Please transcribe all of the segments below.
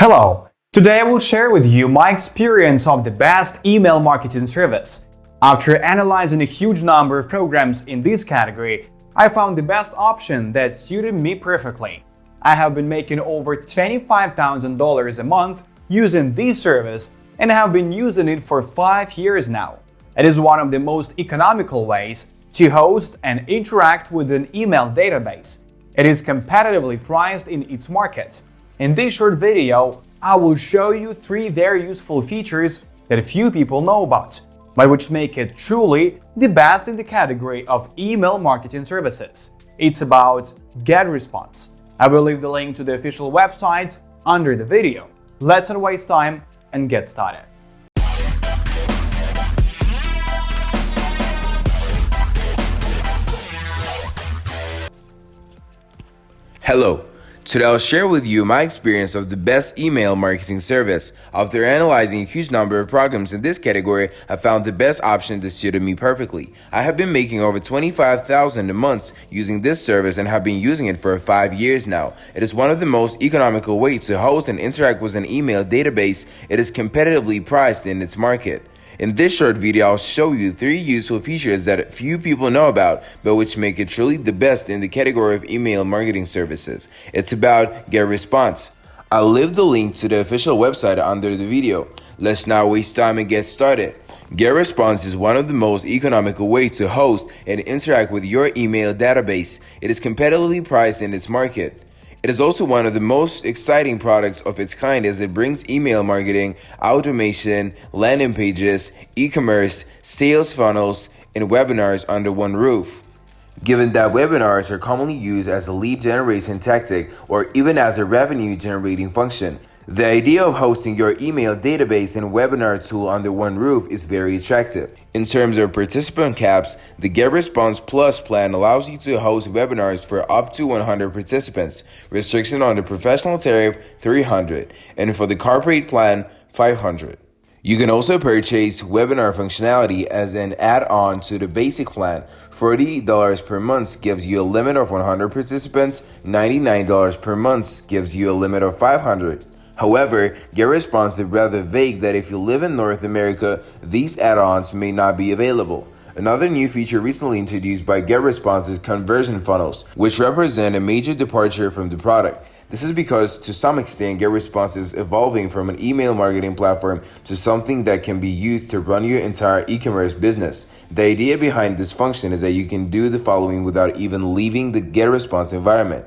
Hello! Today I will share with you my experience of the best email marketing service. After analyzing a huge number of programs in this category, I found the best option that suited me perfectly. I have been making over $25,000 a month using this service and have been using it for 5 years now. It is one of the most economical ways to host and interact with an email database. It is competitively priced in its market. In this short video, I will show you 3 very useful features that few people know about, but which make it truly the best in the category of email marketing services. It's about GetResponse. I will leave the link to the official website under the video. Let's not waste time and get started. Hello. Today I'll share with you my experience of the best email marketing service. After analyzing a huge number of programs in this category, I found the best option that suited me perfectly. I have been making over $25,000 a month using this service and have been using it for 5 years now. It is one of the most economical ways to host and interact with an email database. It is competitively priced in its market. In this short video, I'll show you 3 useful features that few people know about, but which make it truly the best in the category of email marketing services. It's about GetResponse. I'll leave the link to the official website under the video. Let's not waste time and get started. GetResponse is one of the most economical ways to host and interact with your email database. It is competitively priced in its market. It is also one of the most exciting products of its kind as it brings email marketing, automation, landing pages, e-commerce, sales funnels, and webinars under one roof. Given that webinars are commonly used as a lead generation tactic or even as a revenue generating function, the idea of hosting your email database and webinar tool under one roof is very attractive. In terms of participant caps, the GetResponse Plus plan allows you to host webinars for up to 100 participants, restriction on the professional tariff $300, and for the corporate plan $500. You can also purchase webinar functionality as an add-on to the basic plan. $40 per month gives you a limit of 100 participants, $99 per month gives you a limit of 500. However, GetResponse is rather vague that if you live in North America, these add-ons may not be available. Another new feature recently introduced by GetResponse is conversion funnels, which represent a major departure from the product. This is because, to some extent, GetResponse is evolving from an email marketing platform to something that can be used to run your entire e-commerce business. The idea behind this function is that you can do the following without even leaving the GetResponse environment: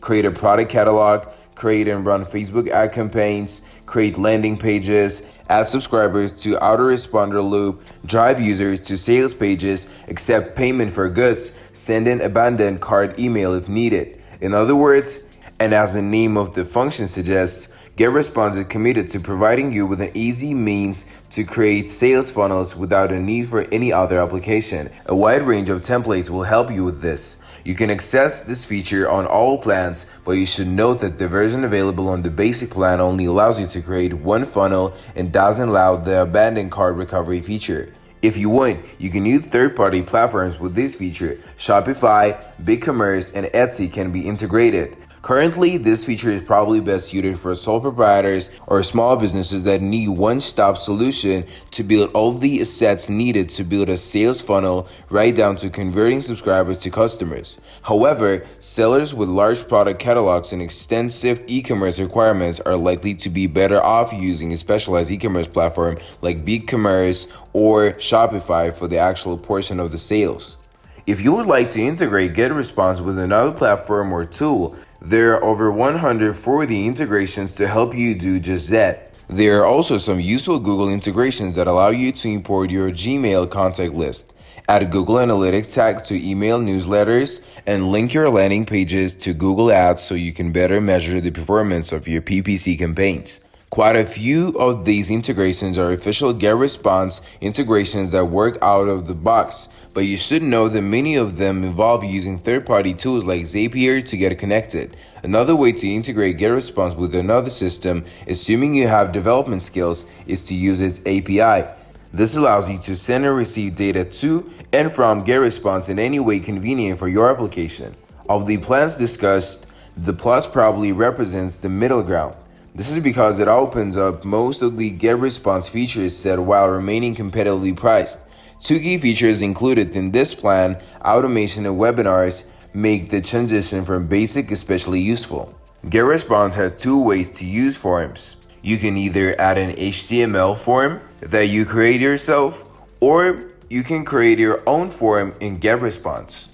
create a product catalog, create and run Facebook ad campaigns, create landing pages, add subscribers to autoresponder loop, drive users to sales pages, accept payment for goods, send an abandoned cart email if needed. In other words, and as the name of the function suggests, GetResponse is committed to providing you with an easy means to create sales funnels without a need for any other application. A wide range of templates will help you with this. You can access this feature on all plans, but you should note that the version available on the basic plan only allows you to create one funnel and doesn't allow the abandoned cart recovery feature. If you want, you can use third-party platforms with this feature. Shopify, BigCommerce, and Etsy can be integrated. Currently, this feature is probably best suited for sole proprietors or small businesses that need one-stop solution to build all the assets needed to build a sales funnel right down to converting subscribers to customers. However, sellers with large product catalogs and extensive e-commerce requirements are likely to be better off using a specialized e-commerce platform like BigCommerce or Shopify for the actual portion of the sales. If you would like to integrate GetResponse with another platform or tool, there are over 140 integrations to help you do just that. There are also some useful Google integrations that allow you to import your Gmail contact list, add Google Analytics tags to email newsletters, and link your landing pages to Google Ads so you can better measure the performance of your PPC campaigns. Quite a few of these integrations are official GetResponse integrations that work out of the box, but you should know that many of them involve using third-party tools like Zapier to get connected. Another way to integrate GetResponse with another system, assuming you have development skills, is to use its API. This allows you to send and receive data to and from GetResponse in any way convenient for your application. Of the plans discussed, the Plus probably represents the middle ground. This is because it opens up most of the GetResponse features set while remaining competitively priced. Two key features included in this plan, automation and webinars, make the transition from basic especially useful. GetResponse has two ways to use forms. You can either add an HTML form that you create yourself, or you can create your own form in GetResponse.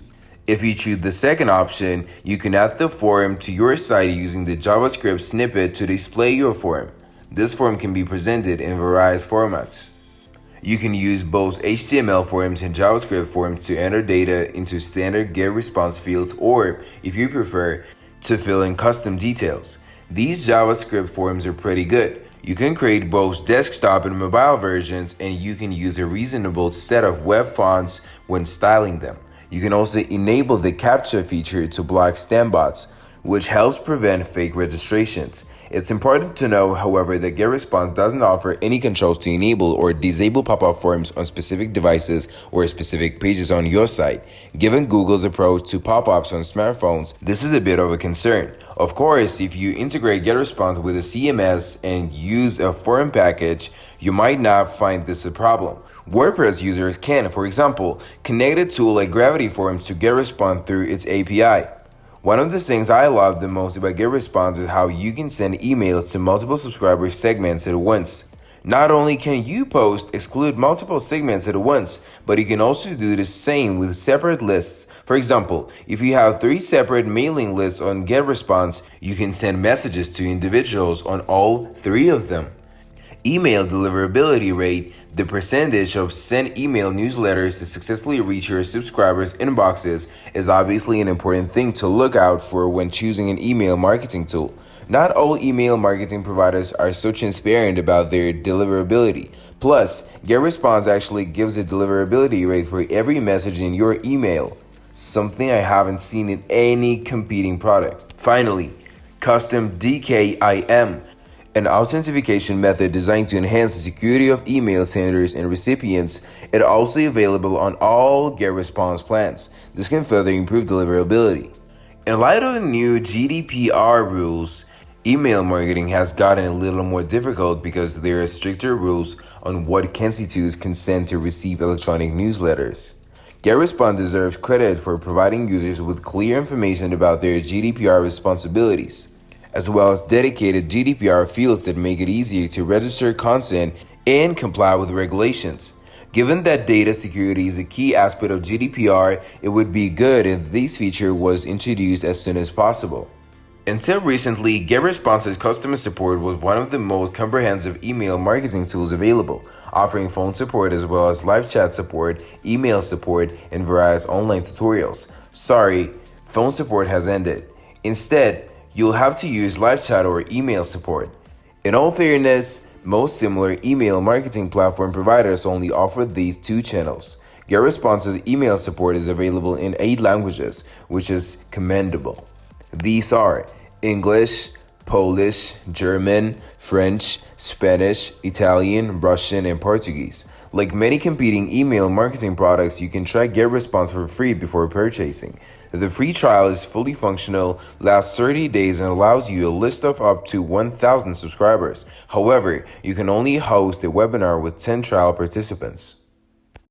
If you choose the second option, you can add the form to your site using the JavaScript snippet to display your form. This form can be presented in various formats. You can use both HTML forms and JavaScript forms to enter data into standard GetResponse fields, or, if you prefer, to fill in custom details. These JavaScript forms are pretty good. You can create both desktop and mobile versions, and you can use a reasonable set of web fonts when styling them. You can also enable the CAPTCHA feature to block spam bots, which helps prevent fake registrations. It's important to know, however, that GetResponse doesn't offer any controls to enable or disable pop-up forms on specific devices or specific pages on your site. Given Google's approach to pop-ups on smartphones, this is a bit of a concern. Of course, if you integrate GetResponse with a CMS and use a form package, you might not find this a problem. WordPress users can, for example, connect a tool like Gravity Forms to GetResponse through its API. One of the things I love the most about GetResponse is how you can send emails to multiple subscriber segments at once. Not only can you exclude multiple segments at once, but you can also do the same with separate lists. For example, if you have 3 separate mailing lists on GetResponse, you can send messages to individuals on all 3 of them. Email deliverability rate, the percentage of sent email newsletters to successfully reach your subscribers' inboxes, is obviously an important thing to look out for when choosing an email marketing tool. Not all email marketing providers are so transparent about their deliverability. Plus, GetResponse actually gives a deliverability rate for every message in your email, something I haven't seen in any competing product. Finally, custom DKIM, an authentication method designed to enhance the security of email senders and recipients, is also available on all GetResponse plans. This can further improve deliverability. In light of the new GDPR rules, email marketing has gotten a little more difficult because there are stricter rules on what constitutes consent to receive electronic newsletters. GetResponse deserves credit for providing users with clear information about their GDPR responsibilities, as well as dedicated GDPR fields that make it easier to register content and comply with regulations. Given that data security is a key aspect of GDPR, it would be good if this feature was introduced as soon as possible. Until recently, GetResponse's customer support was one of the most comprehensive email marketing tools available, offering phone support as well as live chat support, email support, and various online tutorials. Sorry, phone support has ended. Instead, you'll have to use live chat or email support. In all fairness, most similar email marketing platform providers only offer these 2 channels. GetResponse's email support is available in 8 languages, which is commendable. These are English, Polish, German, French, Spanish, Italian, Russian, and Portuguese. Like many competing email marketing products, you can try GetResponse for free before purchasing. The free trial is fully functional, lasts 30 days, and allows you a list of up to 1,000 subscribers. However, you can only host a webinar with 10 trial participants.